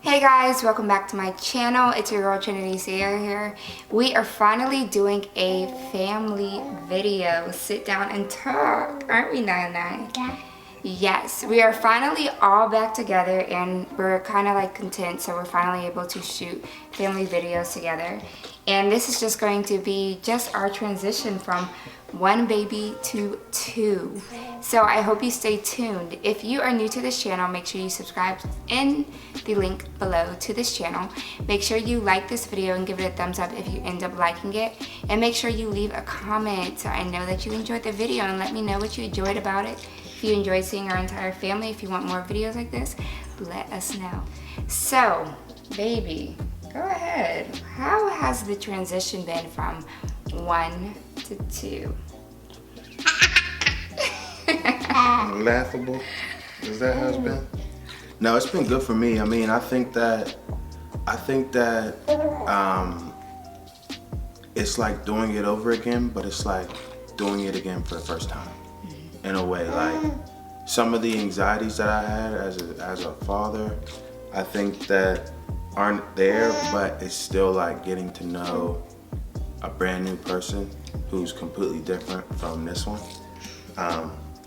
Hey guys, welcome back to my channel. It's your girl Trinity Sierra here. We are finally doing a family video. Sit down and talk. Aren't we, Nana? Yeah. Yes, we are finally all back together and we're kind of like content, so we're finally able to shoot family videos together. And this is just going to be just our transition from one baby to two. So I hope you stay tuned. If you are new to this channel, make sure you subscribe in the link below to this channel. Make sure you like this video and give it a thumbs up if you end up liking it. And make sure you leave a comment so I know that you enjoyed the video, and let me know what you enjoyed about it. If you enjoyed seeing our entire family, if you want more videos like this, let us know. So, baby, go ahead. How has the transition been from 1 to 2? Laughable? Is that how it's been? No, it's been good for me. I mean, I think that it's like doing it over again, but it's like doing it again for the first time. In a way, like some of the anxieties that I had as a father, I think that aren't there, but it's still like getting to know a brand new person who's completely different from this one,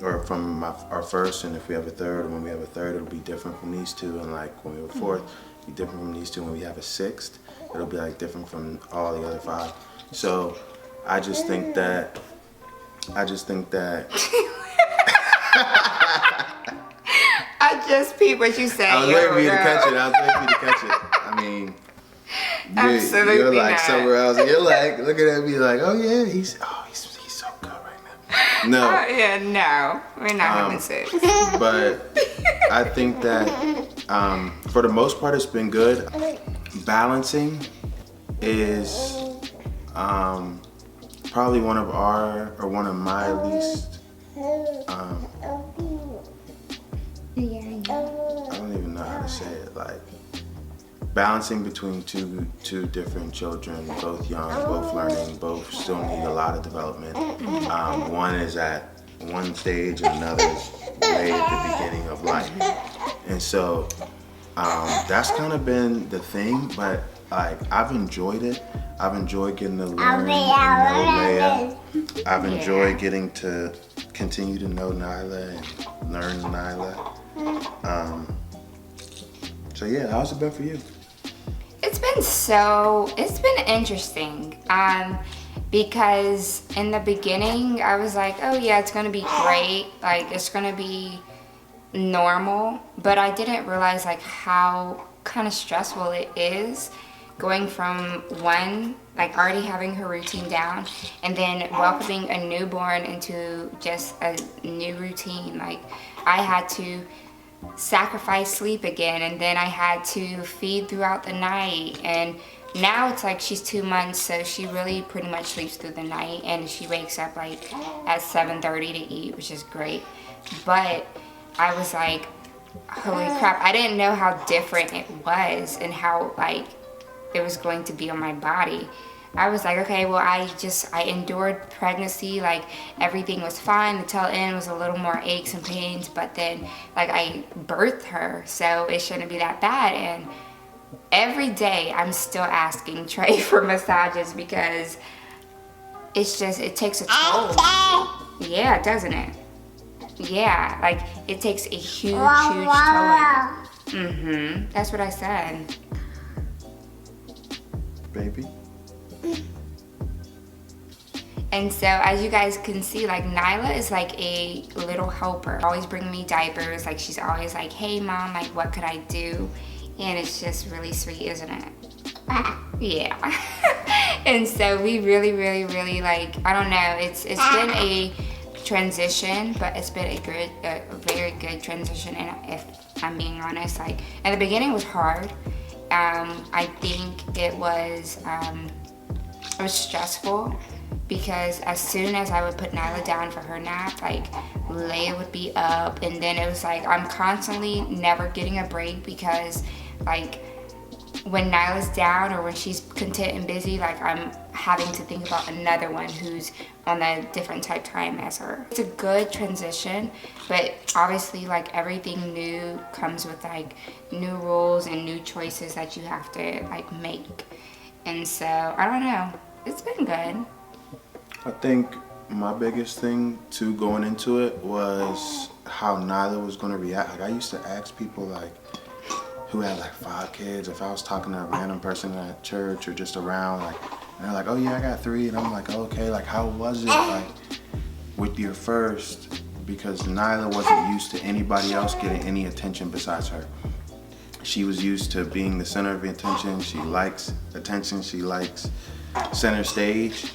or from our first. And if we have a third, and when we have a third, it'll be different from these two. And like when we have a fourth, it'll be different from these two. When we have a sixth, it'll be like different from all the other 5. So I just think that. I just peeped what you said. I was waiting for you to catch it. I mean, you're like not. somewhere else. And you're like looking at me like, oh yeah, he's so good right now. No. Yeah, no, we're not having sex. But I think that for the most part, it's been good. Balancing is probably one of my least. I don't even know how to say it. Like balancing between two different children, both young, both learning, both still need a lot of development. One is at one stage, and another is way at the beginning of life. And so that's kind of been the thing. But like I've enjoyed it. I've enjoyed getting to learn and know Leia. I've enjoyed getting to continue to know Nyla and learn Nyla. So yeah, how's it been for you? It's been interesting. Because in the beginning I was like, oh yeah, it's gonna be great. Like it's gonna be normal. But I didn't realize like how kind of stressful it is going from one, like already having her routine down, and then welcoming a newborn into just a new routine. Like I had to sacrifice sleep again, and then I had to feed throughout the night. And now it's like she's 2 months, so she really pretty much sleeps through the night, and she wakes up like at 7:30 to eat, which is great. But I was like, holy crap, I didn't know how different it was and how like it was going to be on my body. I was like, okay, well, I endured pregnancy, like everything was fine. The tail end was a little more aches and pains, but then like I birthed her, so it shouldn't be that bad. And every day I'm still asking Trey for massages because it takes a toll. Yeah, doesn't it? Yeah, like it takes a huge toll. That's what I said. Baby. And so as you guys can see, like Nyla is like a little helper, always bringing me diapers. Like she's always like, hey mom, like what could I do? And it's just really sweet, isn't it? Yeah. And so we really like, I don't know, it's been a transition, but it's been a very good transition. And if I'm being honest, like at the beginning was hard. I think it was stressful because as soon as I would put Nyla down for her nap, like Leia would be up, and then it was like I'm constantly never getting a break because like when Nyla's down or when she's content and busy, like I'm having to think about another one who's on a different type time as her. It's a good transition, but obviously like everything new comes with like new rules and new choices that you have to like make. And so I don't know, it's been good. I think my biggest thing too going into it was how Nyla was gonna react. Like I used to ask people like who had like 5 kids, if I was talking to a random person at church or just around, like, and they're like, oh yeah, I got 3, and I'm like, okay, like how was it like with your first? Because Nyla wasn't used to anybody else getting any attention besides her. She was used to being the center of attention. She likes attention. She likes center stage.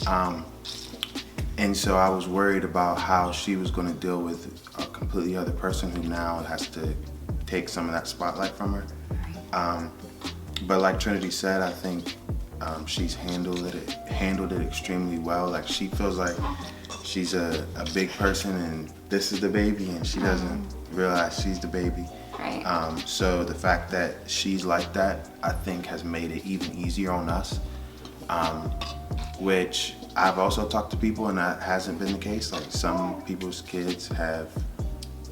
And so I was worried about how she was going to deal with a completely other person who now has to take some of that spotlight from her. But like Trinity said, I think she's handled it extremely well. Like she feels like she's a big person and this is the baby, and she doesn't realize she's the baby. Right. So the fact that she's like that, I think has made it even easier on us. Which I've also talked to people and that hasn't been the case. Like some people's kids have,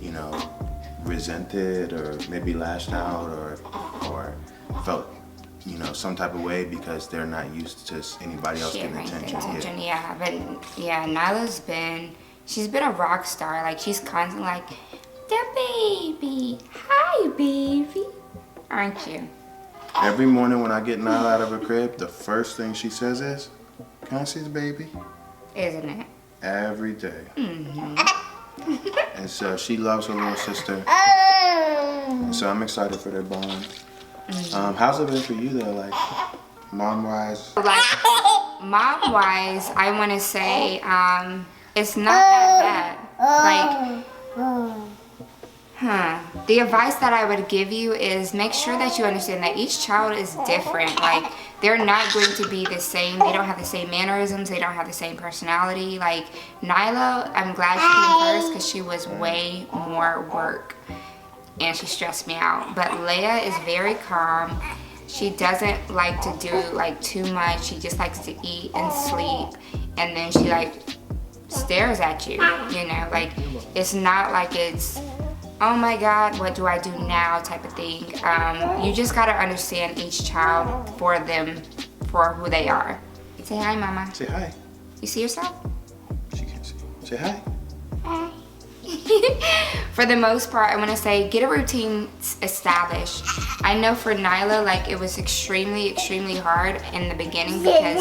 you know, resented or maybe lashed out or felt, you know, some type of way because they're not used to anybody else getting attention. Yeah, but yeah, Nyla's she's been a rock star. Like she's constantly like, the baby, hi baby, aren't you? Every morning when I get Nyla out of her crib, the first thing she says is, can I see the baby? Isn't it? Every day. And so she loves her little sister. And so I'm excited for their bond. How's it been for you though, like mom-wise? Like mom-wise, I want to say it's not that bad. Like, the advice that I would give you is make sure that you understand that each child is different. Like they're not going to be the same. They don't have the same mannerisms. They don't have the same personality. Like Nyla, I'm glad she came first because she was way more work and she stressed me out. But Leia is very calm. She doesn't like to do like too much. She just likes to eat and sleep, and then she like stares at you, you know, like it's not like it's, oh my God, what do I do now type of thing. You just gotta understand each child for who they are. Say hi, mama. Say hi. You see yourself? She can't see. Say hi. Hi. For the most part, I wanna say get a routine established. I know for Nyla, like it was extremely, extremely hard in the beginning because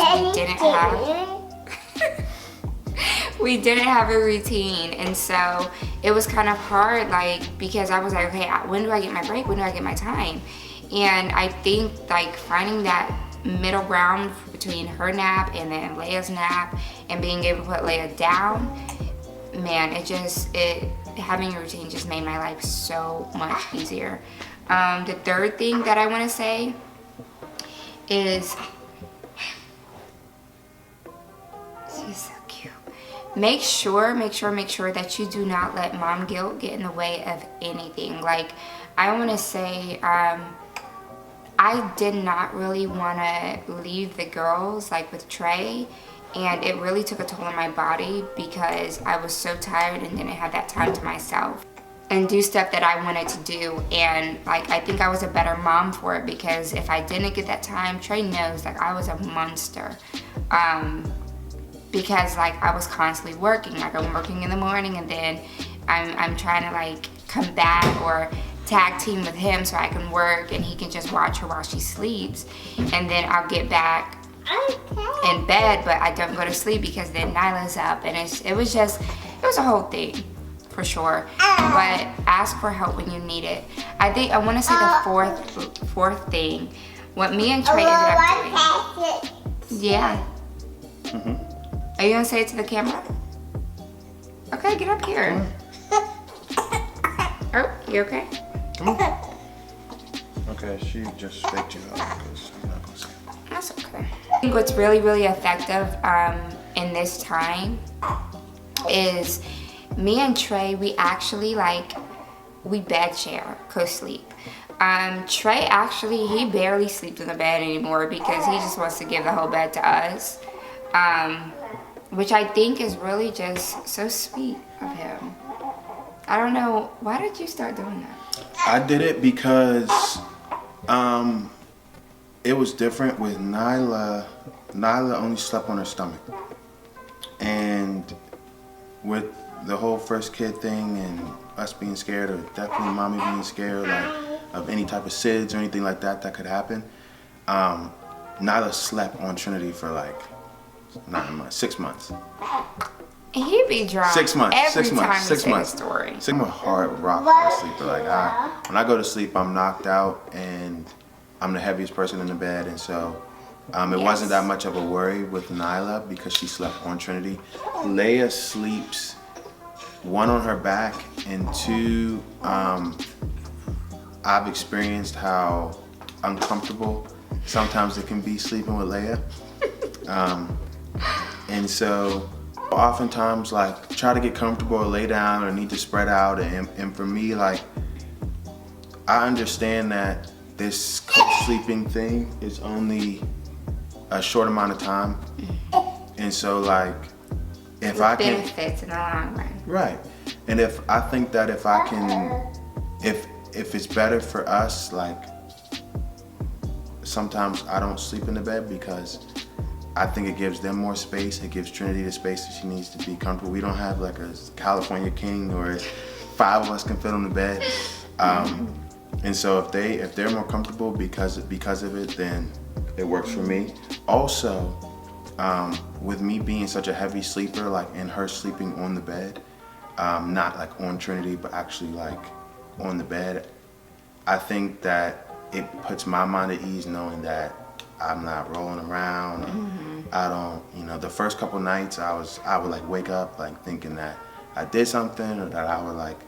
we didn't have a routine, and so it was kind of hard, like because I was like, okay, when do I get my break? When do I get my time? And I think like finding that middle ground between her nap and then Leia's nap and being able to put Leia down, man, having a routine just made my life so much easier. The third thing that I want to say is she's so cute. Make sure that you do not let mom guilt get in the way of anything. Like, I want to say, I did not really want to leave the girls, like with Trey, and it really took a toll on my body because I was so tired and didn't have that time to myself and do stuff that I wanted to do. And like, I think I was a better mom for it because if I didn't get that time, Trey knows like I was a monster. Because like I was constantly working, like I'm working in the morning and then I'm trying to like come back or tag team with him so I can work and he can just watch her while she sleeps, and then I'll get back in bed but I don't go to sleep because then Nyla's up, and it was a whole thing for sure. But ask for help when you need it. I think I want to say the fourth thing, what me and Trey ended up doing. Yeah. Are you gonna say it to the camera? Okay, get up here. Oh, you okay? Come on. Okay, she just faked you out because I'm not gonna say it. That's okay. I think what's really, really effective in this time is me and Trey, we actually we bed share, co-sleep. Trey actually, he barely sleeps in the bed anymore because he just wants to give the whole bed to us. Which I think is really just so sweet of him. I don't know, why did you start doing that? I did it because it was different with Nyla. Nyla only slept on her stomach. And with the whole first kid thing and us being scared, or definitely mommy being scared, like of any type of SIDS or anything like that could happen, Nyla slept on Trinity for like 9 months, 6 months. He'd be drunk 6 months. every 6 time months. he 6 said months. a story. I'm a hard rock for a sleeper. Like when I go to sleep, I'm knocked out and I'm the heaviest person in the bed, and so it wasn't that much of a worry with Nyla because she slept on Trinity. Leia sleeps 1 on her back, and 2, I've experienced how uncomfortable sometimes it can be sleeping with Leia. And so oftentimes, like, try to get comfortable or lay down or need to spread out, and for me, like, I understand that this co-sleeping thing is only a short amount of time, and so, like, if I can, benefits in the long run. right, and if I think that if I can, if it's better for us, like, sometimes I don't sleep in the bed because I think it gives them more space. It gives Trinity the space that she needs to be comfortable. We don't have like a California king where 5 of us can fit on the bed. And so if they're more comfortable because of it, then it works for me. Also, with me being such a heavy sleeper, like, and her sleeping on the bed, not like on Trinity, but actually like on the bed, I think that it puts my mind at ease knowing that I'm not rolling around. I don't, the first couple nights I would like wake up like thinking that I did something or that I would like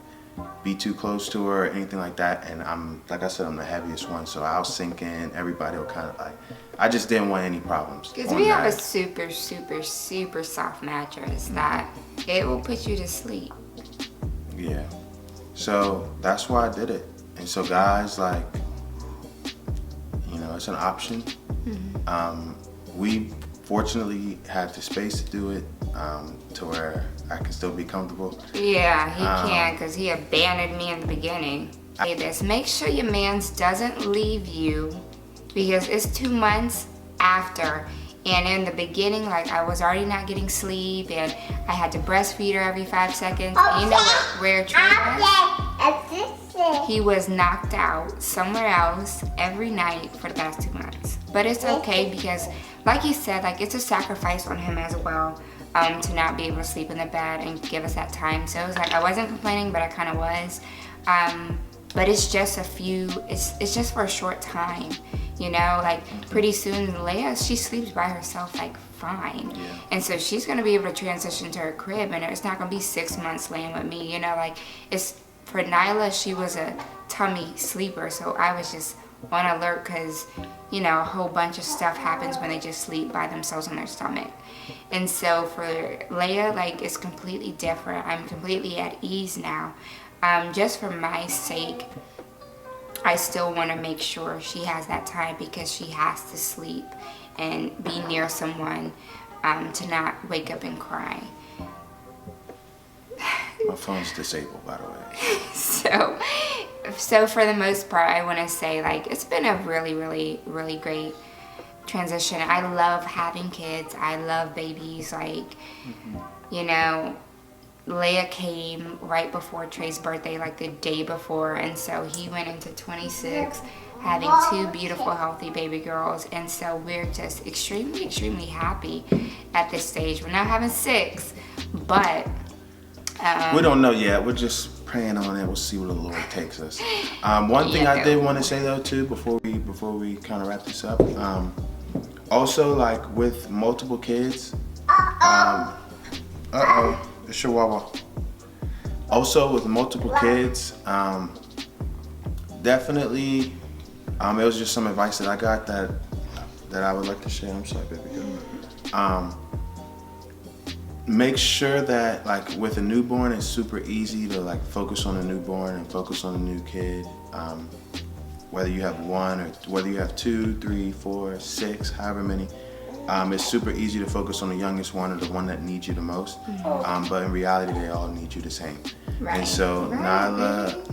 be too close to her or anything like that. And I'm, like I said, I'm the heaviest one, so I'll sink in. Everybody will kind of like, I just didn't want any problems. Because we have a super, super, super soft mattress that it will put you to sleep. Yeah. So that's why I did it. And so guys, like, it's an option. We fortunately had the space to do it to where I can still be comfortable. Yeah, he can, because he abandoned me in the beginning. Say this, make sure your mans doesn't leave you because it's 2 months after. And in the beginning, like, I was already not getting sleep and I had to breastfeed her every 5 seconds. And you know where Trey was? He was knocked out somewhere else every night for the past 2 months. But it's okay because, like you said, like, it's a sacrifice on him as well to not be able to sleep in the bed and give us that time. So it was like, I wasn't complaining, but I kind of was. But it's just it's just for a short time, like pretty soon Leia, she sleeps by herself like fine. Yeah. And so she's gonna be able to transition to her crib and it's not gonna be 6 months laying with me, like it's, for Nyla, she was a tummy sleeper, so I was just on alert because, a whole bunch of stuff happens when they just sleep by themselves on their stomach. And so for Leia, like, it's completely different. I'm completely at ease now. Just for my sake, I still want to make sure she has that time because she has to sleep and be near someone to not wake up and cry. My phone's disabled, by the way. So for the most part, I want to say, like, it's been a really, really, really great transition. I love having kids. I love babies. Like, Leia came right before Trey's birthday, like the day before. And so he went into 26 having 2 beautiful, healthy baby girls. And so we're just extremely, extremely happy at this stage. We're not having 6, but... we don't know yet. We're just praying on it. We'll see where the Lord takes us. One thing I did want to say though too, before we kind of wrap this up, also, like, with multiple kids, it's Chihuahua. Also with multiple kids, definitely, it was just some advice that I got that I would like to share. I'm sorry, baby girl. Make sure that, like, with a newborn, it's super easy to, like, focus on a newborn and focus on a new kid. whether you have one or whether you have 2, 3, 4, 6, however many. It's super easy to focus on the youngest one or the one that needs you the most, but in reality, they all need you the same. Right. And so Nyla,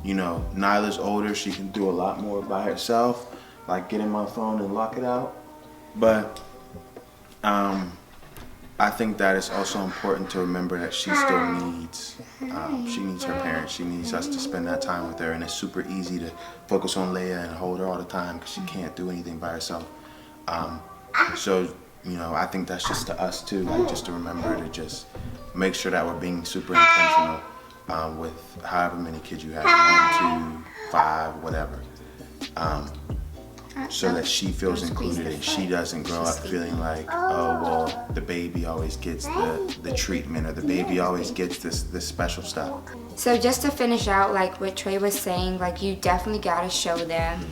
you know, Nyla's older. She can do a lot more by herself, like get in my phone and lock it out. But I think that it's also important to remember that she still needs, she needs her parents. She needs us to spend that time with her. And it's super easy to focus on Leia and hold her all the time because she can't do anything by herself. So, you know, I think that's just to us too, like just to remember to just make sure that we're being super intentional with however many kids you have, 1, 2, 5, whatever. So that she feels included and she doesn't grow up feeling like, oh, well, the baby always gets the treatment or the baby always gets this special stuff. So just to finish out, like what Trey was saying, like you definitely gotta show them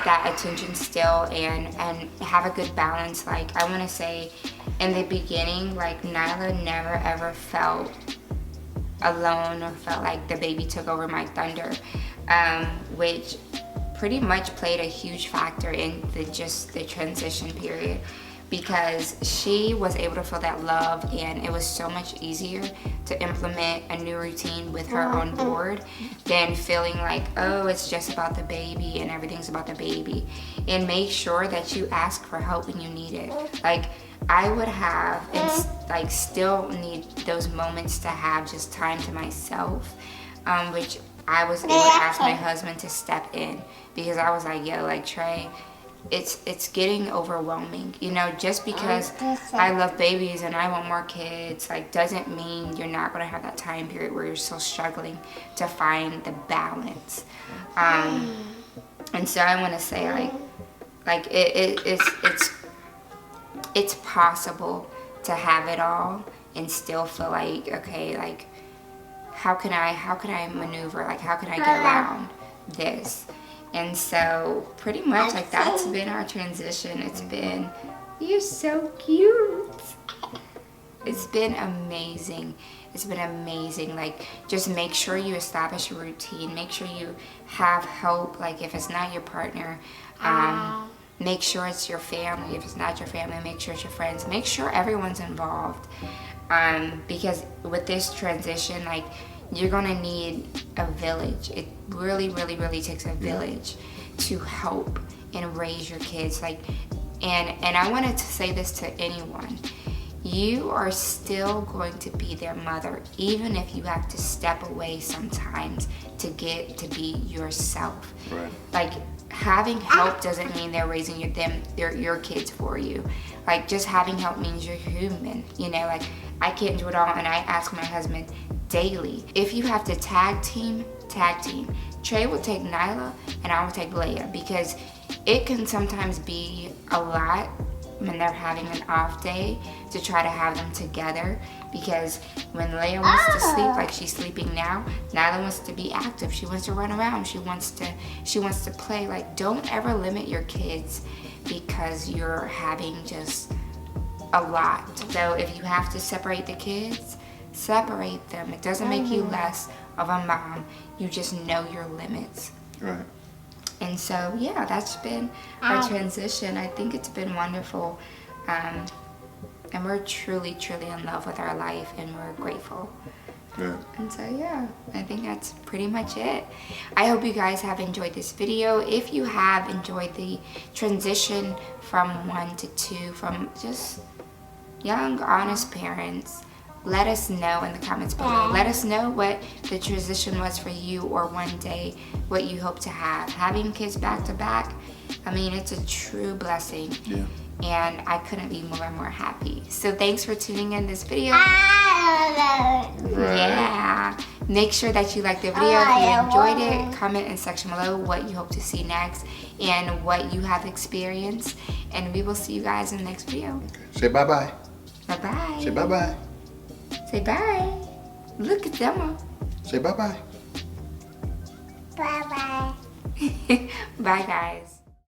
that attention still and have a good balance. Like I want to say in the beginning, like Nyla never ever felt alone or felt like the baby took over my thunder, which pretty much played a huge factor in the transition period, because she was able to feel that love and it was so much easier to implement a new routine with her on board than feeling like, oh, it's just about the baby and everything's about the baby. And make sure that you ask for help when you need it. Like I would have and like still need those moments to have just time to myself, which I was able to ask my husband to step in, because I was like, yo, like Trey, it's getting overwhelming. You know, just because I love babies and I want more kids, like doesn't mean you're not gonna have that time period where you're still struggling to find the balance. And so I want to say like it's possible to have it all and still feel like, okay, like how can I maneuver, like how can I get around this? And so pretty much like that's been our transition. It's been, you're so cute. It's been amazing. It's been amazing. Like just make sure you establish a routine. Make sure you have help. Like if it's not your partner, make sure it's your family. If it's not your family, make sure it's your friends. Make sure everyone's involved. Because with this transition, like you're gonna need a village. It really, really, really takes a village to help and raise your kids. Like, and I wanted to say this to anyone. You are still going to be their mother, even if you have to step away sometimes to get to be yourself. Right. Like having help doesn't mean they're raising your kids for you. Like just having help means you're human. You know, like I can't do it all, and I ask my husband daily. If you have to tag team. Trey will take Nyla and I will take Leia, because it can sometimes be a lot when they're having an off day to try to have them together, because when Leia wants to sleep, like she's sleeping now, Nyla wants to be active. She wants to run around. She wants to play. Like don't ever limit your kids because you're having just a lot. So if you have to separate the kids, separate them. It doesn't make you less of a mom. You just know your limits. Right. And so, yeah, that's been our transition. I think it's been wonderful. And we're truly, truly in love with our life, and we're grateful. Yeah. And so, yeah, I think that's pretty much it. I hope you guys have enjoyed this video. If you have enjoyed the transition from 1 to 2, from just young, honest parents, let us know in the comments below. Let us know what the transition was for you, or one day what you hope to have. Having kids back to back, I mean, it's a true blessing. Yeah. And I couldn't be more and more happy. So thanks for tuning in this video. Right. Yeah. Make sure that you like the video if you enjoyed it. Comment in the section below what you hope to see next and what you have experienced. And we will see you guys in the next video. Okay. Say bye-bye. Bye-bye. Say bye-bye. Say bye. Look at them. Say bye-bye. Bye-bye. Bye, guys.